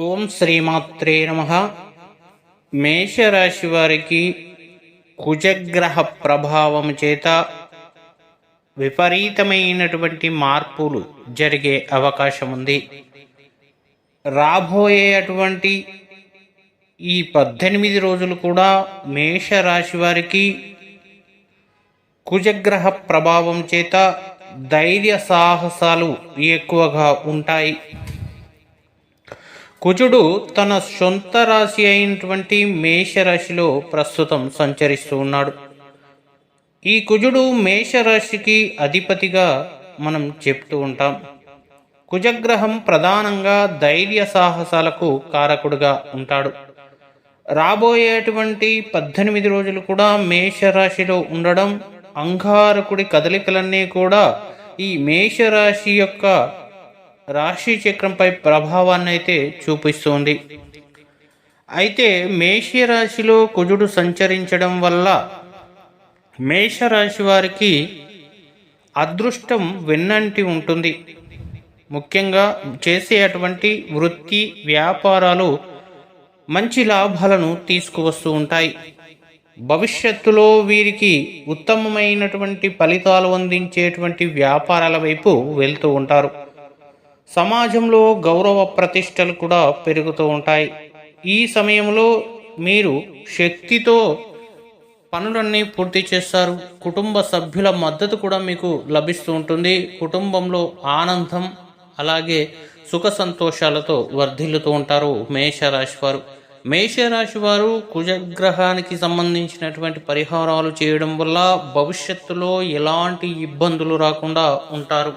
ఓం శ్రీమాత్రే నమః. మేషరాశి వారికి కుజగ్రహ ప్రభావం చేత విపరీతమైనటువంటి మార్పులు జరిగే అవకాశం ఉంది. రాబోయేటువంటి ఈ 18 రోజులు కూడా మేషరాశి వారికి కుజగ్రహ ప్రభావం చేత ధైర్య సాహసాలు ఎక్కువగా ఉంటాయి. కుజుడు తన సొంత రాశి అయినటువంటి మేషరాశిలో ప్రస్తుతం సంచరిస్తూ ఉన్నాడు. ఈ కుజుడు మేషరాశికి అధిపతిగా మనం చెప్తూ ఉంటాం. కుజగ్రహం ప్రధానంగా ధైర్య సాహసాలకు కారకుడుగా ఉంటాడు. రాబోయేటువంటి 18 రోజులు కూడా మేషరాశిలో ఉండడం, అంగారకుడి కదలికలన్నీ కూడా ఈ మేషరాశి యొక్క రాశి చక్రంపై ప్రభావాన్ని అయితే చూపిస్తుంది. అయితే మేషరాశిలో కుజుడు సంచరించడం వల్ల మేషరాశి వారికి అదృష్టం వెన్నంటి ఉంటుంది. ముఖ్యంగా చేసేటువంటి వృత్తి వ్యాపారాలు మంచి లాభాలను తీసుకువస్తూ ఉంటాయి. భవిష్యత్తులో వీరికి ఉత్తమమైనటువంటి ఫలితాలు అందించేటువంటి వ్యాపారాల వైపు వెళ్తూ ఉంటారు. సమాజంలో గౌరవ ప్రతిష్టలు కూడా పెరుగుతూ ఉంటాయి. ఈ సమయంలో మీరు శక్తితో పనులన్నీ పూర్తి చేస్తారు. కుటుంబ సభ్యుల మద్దతు కూడా మీకు లభిస్తూ ఉంటుంది. కుటుంబంలో ఆనందం అలాగే సుఖ సంతోషాలతో వర్ధిల్లుతూ ఉంటారు మేషరాశి వారు. మేషరాశి వారు కుజగ్రహానికి సంబంధించినటువంటి పరిహారాలు చేయడం వల్ల భవిష్యత్తులో ఎలాంటి ఇబ్బందులు రాకుండా ఉంటారు.